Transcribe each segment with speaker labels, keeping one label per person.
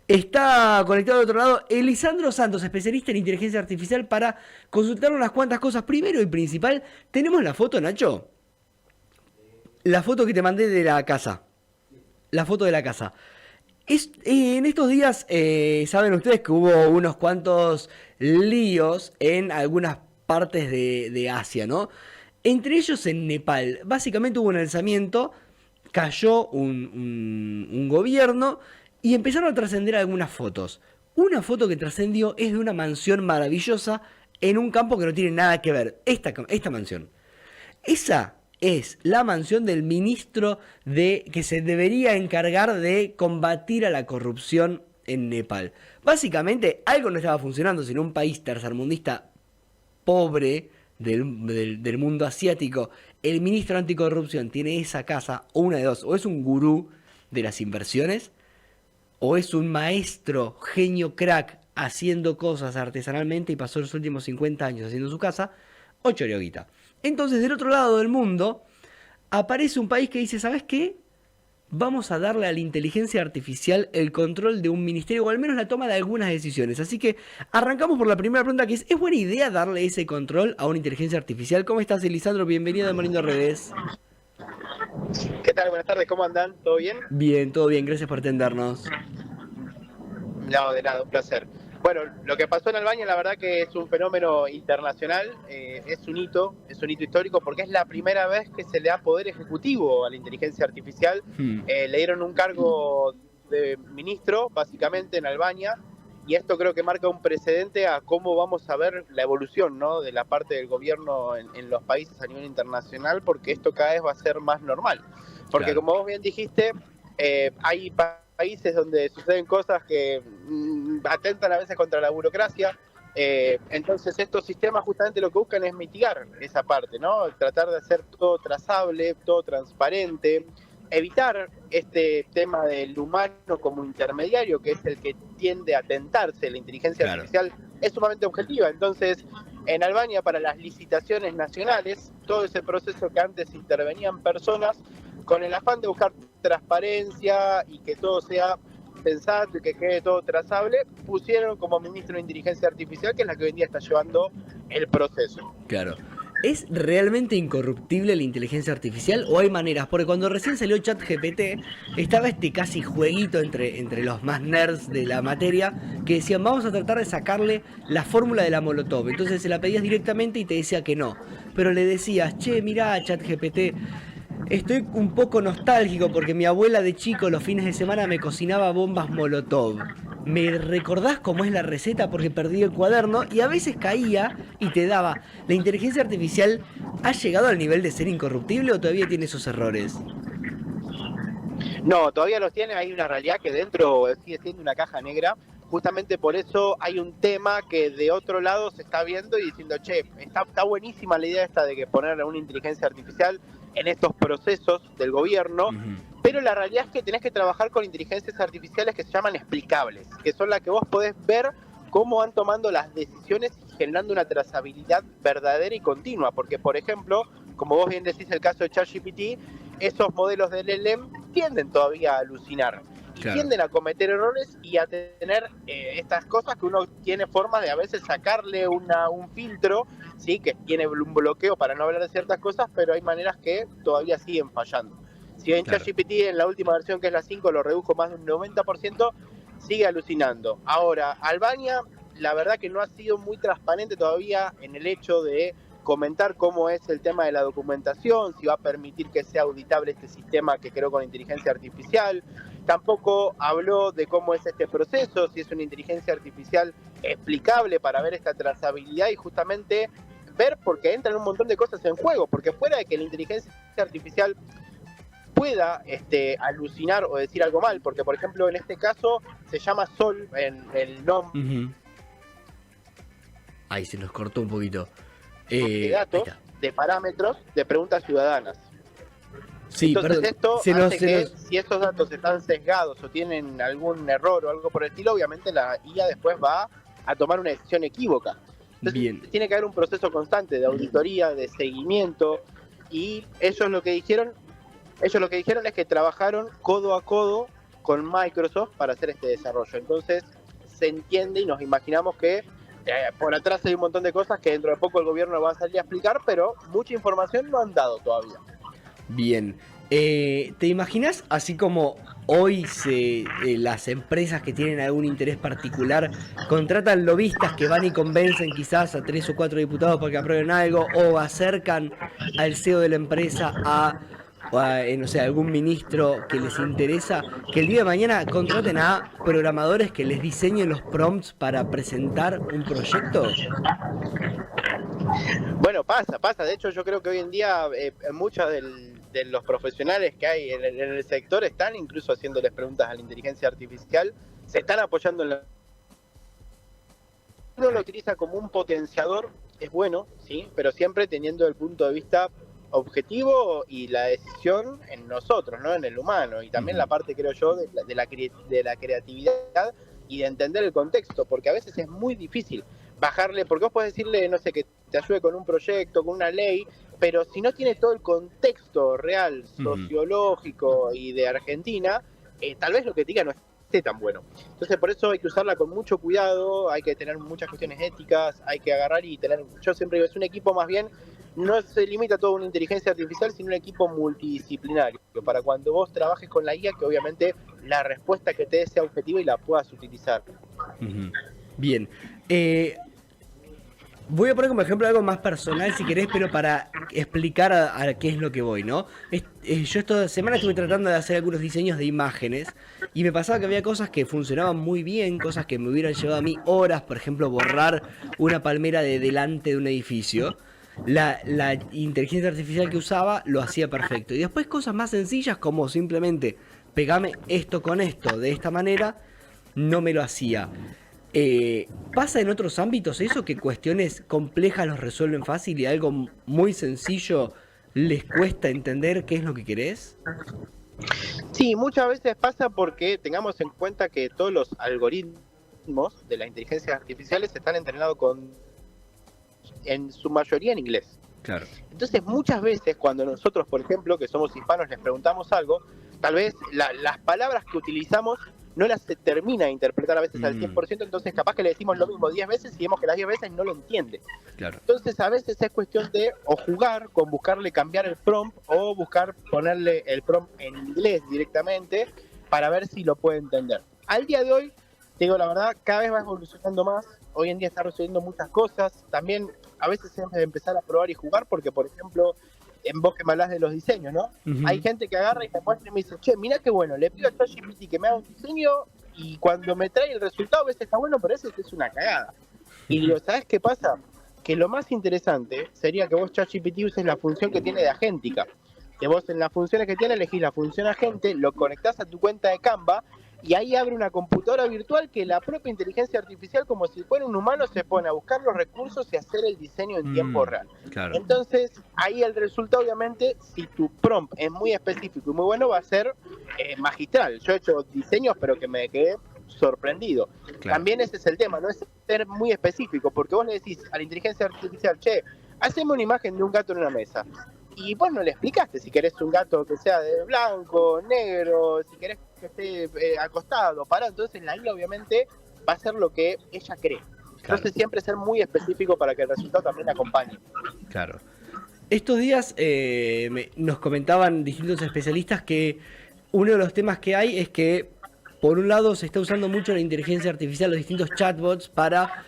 Speaker 1: Está conectado al otro lado Elisandro Santos, especialista en inteligencia artificial, para consultar unas cuantas cosas. Primero y principal, tenemos la foto, Nacho. La foto que te mandé de la casa. La foto de la casa. En estos días, saben ustedes que hubo unos cuantos líos en algunas partes de Asia, ¿no? Entre ellos en Nepal. Básicamente hubo un alzamiento, cayó un gobierno y empezaron a trascender algunas fotos. Una foto que trascendió es de una mansión maravillosa en un campo que no tiene nada que ver. Esta mansión. Esa es la mansión del ministro que se debería encargar de combatir a la corrupción en Nepal. Básicamente, algo no estaba funcionando, si en un país tercermundista pobre del mundo asiático, el ministro anticorrupción tiene esa casa, o una de dos, o es un gurú de las inversiones, o es un maestro genio crack haciendo cosas artesanalmente y pasó los últimos 50 años haciendo su casa, o choreoguita. Entonces, del otro lado del mundo, aparece un país que dice, ¿sabes qué? Vamos a darle a la inteligencia artificial el control de un ministerio, o al menos la toma de algunas decisiones. Así que arrancamos por la primera pregunta, que ¿es buena idea darle ese control a una inteligencia artificial? ¿Cómo estás, Elisandro? Bienvenido a Moliendo Redes.
Speaker 2: ¿Qué tal? Buenas tardes, ¿cómo andan? ¿Todo bien?
Speaker 1: Bien, todo bien, gracias por atendernos.
Speaker 2: No, de nada, un placer. Bueno, lo que pasó en Albania la verdad que es un fenómeno internacional, es un hito histórico porque es la primera vez que se le da poder ejecutivo a la inteligencia artificial. Le dieron un cargo de ministro, básicamente, en Albania, y esto creo que marca un precedente a cómo vamos a ver la evolución, ¿no?, de la parte del gobierno en los países a nivel internacional, porque esto cada vez va a ser más normal. Porque
Speaker 1: Claro.
Speaker 2: como vos bien dijiste, hay países donde suceden cosas que atentan a veces contra la burocracia. Entonces estos sistemas justamente lo que buscan es mitigar esa parte, ¿no? Tratar de hacer todo trazable, todo transparente, evitar este tema del humano como intermediario, que es el que tiende a tentarse. La inteligencia
Speaker 1: Claro.
Speaker 2: artificial es sumamente objetiva. Entonces, en Albania, para las licitaciones nacionales, todo ese proceso que antes intervenían personas, con el afán de buscar transparencia y que todo sea pensado y que quede todo trazable, pusieron como ministro de inteligencia artificial, que es la que hoy en día está llevando el proceso.
Speaker 1: Claro. ¿Es realmente incorruptible la inteligencia artificial o hay maneras? Porque cuando recién salió ChatGPT estaba este casi jueguito entre los más nerds de la materia que decían vamos a tratar de sacarle la fórmula de la Molotov. Entonces se la pedías directamente y te decía que no. Pero le decías, che, mirá ChatGPT, estoy un poco nostálgico porque mi abuela de chico los fines de semana me cocinaba bombas Molotov. ¿Me recordás cómo es la receta? Porque perdí el cuaderno y a veces caía y te daba. ¿La inteligencia artificial ha llegado al nivel de ser incorruptible o todavía tiene esos errores?
Speaker 2: No, todavía los tiene, hay una realidad que dentro sigue siendo una caja negra. Justamente por eso hay un tema que de otro lado se está viendo y diciendo, che, está buenísima la idea esta de que poner una inteligencia artificial en estos procesos del gobierno, pero la realidad es que tenés que trabajar con inteligencias artificiales que se llaman explicables, que son las que vos podés ver cómo van tomando las decisiones y generando una trazabilidad verdadera y continua, porque por ejemplo, como vos bien decís el caso de ChatGPT, esos modelos de LLM tienden todavía a alucinar. Y
Speaker 1: Claro.
Speaker 2: tienden a cometer errores y a tener estas cosas que uno tiene forma de a veces sacarle un filtro, ¿sí?, que tiene un bloqueo para no hablar de ciertas cosas, pero hay maneras que todavía siguen fallando. Si en
Speaker 1: Claro.
Speaker 2: ChatGPT en la última versión, que es la 5, lo redujo más de un 90%, sigue alucinando. Ahora, Albania, la verdad que no ha sido muy transparente todavía en el hecho de comentar cómo es el tema de la documentación, si va a permitir que sea auditable este sistema que creó con inteligencia artificial. Tampoco habló de cómo es este proceso, si es una inteligencia artificial explicable para ver esta trazabilidad y justamente ver, porque entran un montón de cosas en juego, porque fuera de que la inteligencia artificial pueda alucinar o decir algo mal, porque por ejemplo en este caso se llama Sol en el nombre
Speaker 1: Ahí se nos cortó un poquito.
Speaker 2: de
Speaker 1: Ahí
Speaker 2: datos,
Speaker 1: está.
Speaker 2: de parámetros, de preguntas ciudadanas.
Speaker 1: Sí,
Speaker 2: Entonces
Speaker 1: perdón.
Speaker 2: esto hace que si esos datos están sesgados o tienen algún error o algo por el estilo, obviamente la IA después va a tomar una decisión equívoca. Entonces
Speaker 1: Bien.
Speaker 2: tiene que haber un proceso constante de auditoría, de seguimiento, y ellos lo que dijeron es que trabajaron codo a codo con Microsoft para hacer este desarrollo. Entonces se entiende y nos imaginamos que por atrás hay un montón de cosas que dentro de poco el gobierno va a salir a explicar, pero mucha información no han dado todavía.
Speaker 1: Bien. ¿Te imaginas así como hoy las empresas que tienen algún interés particular contratan lobistas que van y convencen quizás a 3 o 4 diputados para que aprueben algo, o acercan al CEO de la empresa no sé, algún ministro que les interesa, que el día de mañana contraten a programadores que les diseñen los prompts para presentar un proyecto?
Speaker 2: Bueno, pasa. De hecho, yo creo que hoy en día muchos de los profesionales que hay en el sector están incluso haciéndoles preguntas a la inteligencia artificial, se están apoyando en la... Uno lo utiliza como un potenciador, es bueno, sí, pero siempre teniendo el punto de vista objetivo y la decisión en nosotros, ¿no? En el humano, y también la parte, creo yo, de la creatividad y de entender el contexto, porque a veces es muy difícil bajarle, porque vos podés decirle, no sé, que te ayude con un proyecto, con una ley, pero si no tiene todo el contexto real, sociológico y de Argentina, tal vez lo que te diga no esté tan bueno. Entonces por eso hay que usarla con mucho cuidado, hay que tener muchas cuestiones éticas, hay que agarrar y tener, yo siempre digo, es un equipo más bien, no se limita a toda una inteligencia artificial, sino un equipo multidisciplinario, para cuando vos trabajes con la IA, que obviamente la respuesta que te dé sea objetiva y la puedas utilizar.
Speaker 1: Bien. Voy a poner como ejemplo algo más personal si querés, pero para explicar a qué es lo que voy, ¿no? Yo esta semana estuve tratando de hacer algunos diseños de imágenes y me pasaba que había cosas que funcionaban muy bien, cosas que me hubieran llevado a mí horas, por ejemplo, borrar una palmera de delante de un edificio. La inteligencia artificial que usaba lo hacía perfecto. Y después cosas más sencillas como simplemente pegame esto con esto de esta manera, no me lo hacía. ¿Pasa en otros ámbitos eso, que cuestiones complejas los resuelven fácil y algo muy sencillo les cuesta entender qué es lo que querés?
Speaker 2: Sí, muchas veces pasa porque tengamos en cuenta que todos los algoritmos de las inteligencias artificiales están entrenados en su mayoría en inglés.
Speaker 1: Claro.
Speaker 2: Entonces muchas veces cuando nosotros, por ejemplo, que somos hispanos, les preguntamos algo, tal vez las palabras que utilizamos no las se termina de interpretar a veces al 100%, entonces capaz que le decimos lo mismo 10 veces y vemos que las 10 veces no lo entiende.
Speaker 1: Claro.
Speaker 2: Entonces a veces es cuestión de o jugar con buscarle cambiar el prompt o buscar ponerle el prompt en inglés directamente para ver si lo puede entender. Al día de hoy, te digo la verdad, cada vez va evolucionando más, hoy en día está resolviendo muchas cosas, también a veces es de empezar a probar y jugar porque, por ejemplo, en vos que me hablas de los diseños, ¿no? Hay gente que agarra y me muestra y me dice, che, mirá qué bueno, le pido a ChatGPT que me haga un diseño y cuando me trae el resultado a veces está bueno, pero a veces es una cagada. Y digo, ¿sabes qué pasa? Que lo más interesante sería que vos ChatGPT uses la función que tiene de agéntica. Que vos en las funciones que tiene elegís la función agente, lo conectás a tu cuenta de Canva y ahí abre una computadora virtual que la propia inteligencia artificial, como si fuera un humano, se pone a buscar los recursos y hacer el diseño en tiempo real.
Speaker 1: Claro.
Speaker 2: Entonces, ahí el resultado, obviamente, si tu prompt es muy específico y muy bueno, va a ser magistral. Yo he hecho diseños, pero que me quedé sorprendido. Claro. También ese es el tema, no es ser muy específico, porque vos le decís a la inteligencia artificial, che, haceme una imagen de un gato en una mesa. Y vos no le explicaste si querés un gato que sea de blanco, negro, si querés que esté acostado, parado. Entonces la IA obviamente va a hacer lo que ella cree. Entonces claro, siempre ser muy específico para que el resultado también acompañe.
Speaker 1: Claro. Estos días nos comentaban distintos especialistas que uno de los temas que hay es que por un lado se está usando mucho la inteligencia artificial, los distintos chatbots para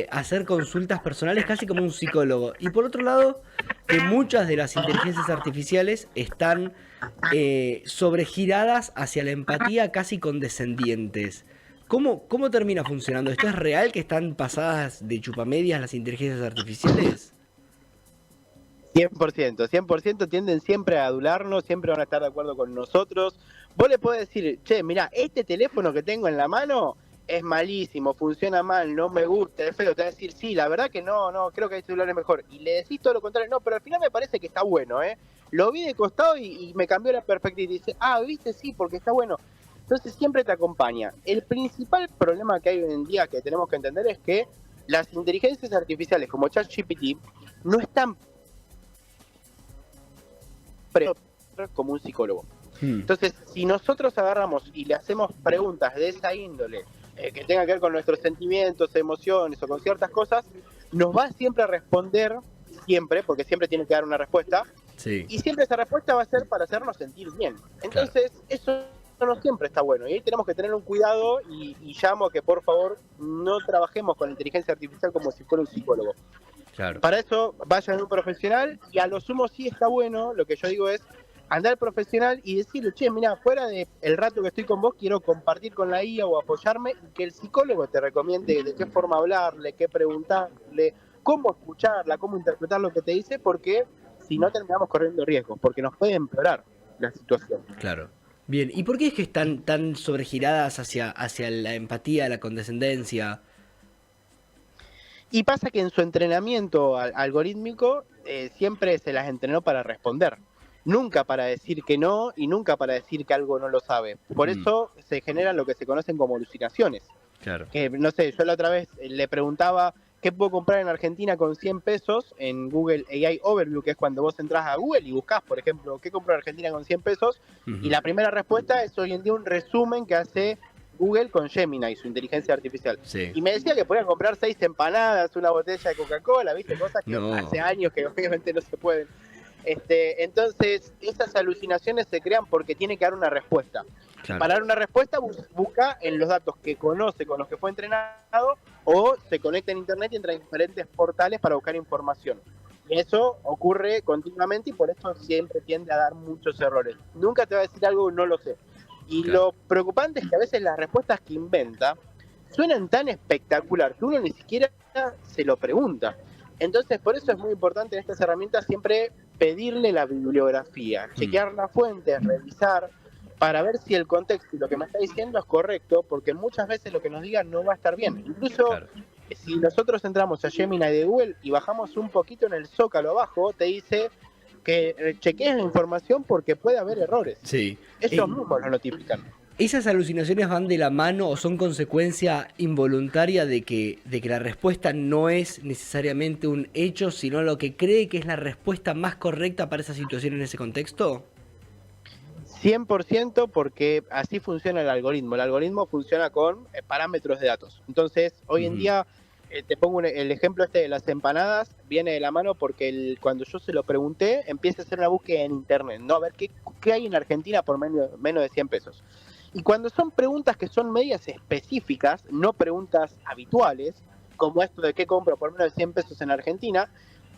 Speaker 1: hacer consultas personales casi como un psicólogo. Y por otro lado, que muchas de las inteligencias artificiales están sobregiradas hacia la empatía casi condescendientes. ¿Cómo termina funcionando? ¿Esto es real que están pasadas de chupamedias las inteligencias artificiales?
Speaker 2: 100% tienden siempre a adularnos, siempre van a estar de acuerdo con nosotros. Vos le podés decir, che, mirá, este teléfono que tengo en la mano es malísimo, funciona mal, no me gusta, es feo. Te va a decir, sí, la verdad que no, creo que este celular es mejor. Y le decís todo lo contrario, no, pero al final me parece que está bueno, ¿eh? Lo vi de costado y me cambió la perspectiva. Y dice, viste, sí, porque está bueno. Entonces siempre te acompaña. El principal problema que hay hoy en día que tenemos que entender es que las inteligencias artificiales como ChatGPT no están como un psicólogo. Entonces, si nosotros agarramos y le hacemos preguntas de esa índole, que tengan que ver con nuestros sentimientos, emociones o con ciertas cosas, nos va siempre a responder, siempre, porque siempre tiene que dar una respuesta,
Speaker 1: Sí,
Speaker 2: y siempre esa respuesta va a ser para hacernos sentir bien. Entonces, eso no siempre está bueno, y ahí tenemos que tener un cuidado, y llamo a que por favor no trabajemos con inteligencia artificial como si fuera un psicólogo.
Speaker 1: claro.
Speaker 2: Para eso vayan a un profesional, y a lo sumo sí está bueno, lo que yo digo es andar al profesional y decirle, che, mira, fuera de el rato que estoy con vos, quiero compartir con la IA o apoyarme, y que el psicólogo te recomiende de qué forma hablarle, qué preguntarle, cómo escucharla, cómo interpretar lo que te dice, porque si no terminamos corriendo riesgos, porque nos puede empeorar la situación.
Speaker 1: Claro. Bien, ¿y por qué es que están tan sobregiradas hacia la empatía, la condescendencia?
Speaker 2: Y pasa que en su entrenamiento algorítmico siempre se las entrenó para responder, nunca para decir que no y nunca para decir que algo no lo sabe. Por eso se generan lo que se conocen como alucinaciones.
Speaker 1: Claro.
Speaker 2: Que, no sé, yo la otra vez le preguntaba qué puedo comprar en Argentina con 100 pesos en Google AI Overview, que es cuando vos entras a Google y buscás, por ejemplo, qué compro en Argentina con 100 pesos, y la primera respuesta es hoy en día un resumen que hace Google con Gemini, su inteligencia artificial.
Speaker 1: Sí.
Speaker 2: Y me decía que podía comprar 6 empanadas, una botella de Coca-Cola, ¿viste? Cosas que
Speaker 1: No.
Speaker 2: hace años que obviamente no se pueden. Entonces, esas alucinaciones se crean porque tiene que dar una respuesta.
Speaker 1: Claro.
Speaker 2: Para dar una respuesta busca en los datos que conoce, con los que fue entrenado, o se conecta en internet y entra en diferentes portales para buscar información. Y eso ocurre continuamente y por eso siempre tiende a dar muchos errores. Nunca te va a decir algo no lo sé. Y
Speaker 1: Claro.
Speaker 2: lo preocupante es que a veces las respuestas que inventa suenan tan espectacular que uno ni siquiera se lo pregunta. Entonces, por eso es muy importante en estas herramientas siempre pedirle la bibliografía, chequear las fuentes, revisar, para ver si el contexto y lo que me está diciendo es correcto, porque muchas veces lo que nos digan no va a estar bien. Incluso
Speaker 1: Claro.
Speaker 2: si nosotros entramos a Gemini de Google y bajamos un poquito en el zócalo abajo, te dice que chequees la información porque puede haber errores.
Speaker 1: Sí.
Speaker 2: Ellos mismos lo notifican.
Speaker 1: ¿Esas alucinaciones van de la mano o son consecuencia involuntaria de que la respuesta no es necesariamente un hecho, sino lo que cree que es la respuesta más correcta para esa situación en ese contexto?
Speaker 2: 100% porque así funciona el algoritmo. El algoritmo funciona con parámetros de datos. Entonces, hoy en día, te pongo el ejemplo de las empanadas, viene de la mano porque cuando yo se lo pregunté, empieza a hacer una búsqueda en internet, ¿no? A ver qué hay en Argentina por menos de 100 pesos. Y cuando son preguntas que son medias específicas, no preguntas habituales, como esto de qué compro por menos de 100 pesos en Argentina,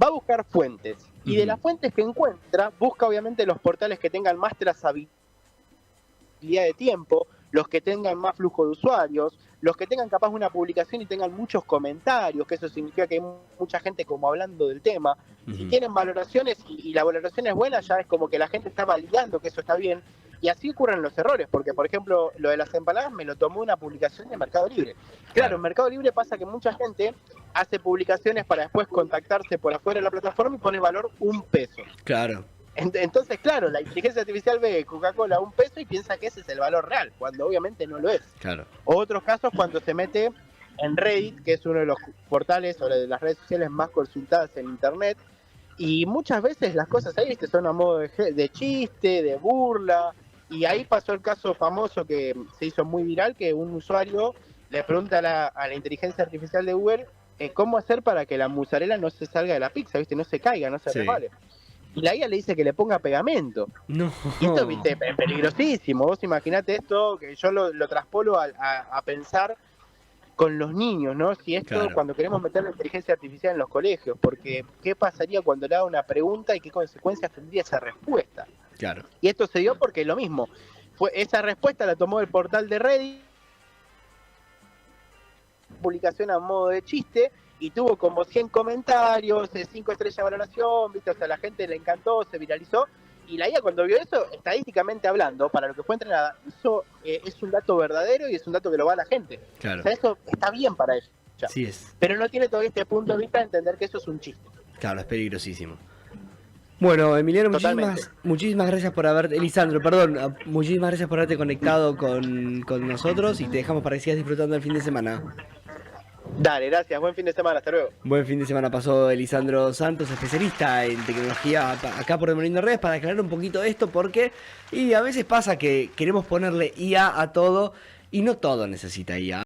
Speaker 2: va a buscar fuentes. Y de las fuentes que encuentra, busca obviamente los portales que tengan más trazabilidad de tiempo, los que tengan más flujo de usuarios, los que tengan capaz una publicación y tengan muchos comentarios, que eso significa que hay mucha gente como hablando del tema. Si tienen valoraciones y la valoración es buena, ya es como que la gente está validando que eso está bien. Y así ocurren los errores, porque por ejemplo, lo de las empanadas me lo tomó una publicación de Mercado Libre. Claro, en Mercado Libre pasa que mucha gente hace publicaciones para después contactarse por afuera de la plataforma y pone valor $1.
Speaker 1: Claro.
Speaker 2: Entonces, claro, la inteligencia artificial ve Coca-Cola $1 y piensa que ese es el valor real, cuando obviamente no lo es.
Speaker 1: Claro.
Speaker 2: O otros casos cuando se mete en Reddit, que es uno de los portales o de las redes sociales más consultadas en internet, y muchas veces las cosas ahí, ¿viste?, son a modo de chiste, de burla. Y ahí pasó el caso famoso que se hizo muy viral, que un usuario le pregunta a la inteligencia artificial de Google cómo hacer para que la mozzarella no se salga de la pizza, ¿viste? No se caiga, no se resbale. Y la IA le dice que le ponga pegamento.
Speaker 1: No.
Speaker 2: Y esto, ¿viste?, es peligrosísimo. Vos imaginate esto, que yo lo traspolo a pensar con los niños, ¿no? Si esto, cuando queremos meter la inteligencia artificial en los colegios, porque ¿qué pasaría cuando le haga una pregunta y qué consecuencias tendría esa respuesta?
Speaker 1: Claro.
Speaker 2: Y esto se dio porque lo mismo, esa respuesta la tomó el portal de Reddit, publicación a modo de chiste, y tuvo como 100 comentarios, 5 estrellas de valoración, ¿viste? O sea, la gente le encantó, se viralizó, y la IA cuando vio eso, estadísticamente hablando, para lo que fue entrenada, eso es un dato verdadero y es un dato que lo va a la gente.
Speaker 1: Claro.
Speaker 2: O sea, eso está bien para ella.
Speaker 1: Sí es.
Speaker 2: Pero no tiene todavía este punto de vista de entender que eso es un chiste.
Speaker 1: Claro, es peligrosísimo. Bueno, Emiliano, muchísimas gracias por muchísimas gracias por haberte conectado con nosotros y te dejamos para que sigas disfrutando el fin de semana.
Speaker 2: Dale, gracias, buen fin de semana, hasta luego.
Speaker 1: Buen fin de semana pasó Elisandro Santos, especialista en tecnología acá por Demoliendo Redes, para aclarar un poquito esto, porque y a veces pasa que queremos ponerle IA a todo y no todo necesita IA.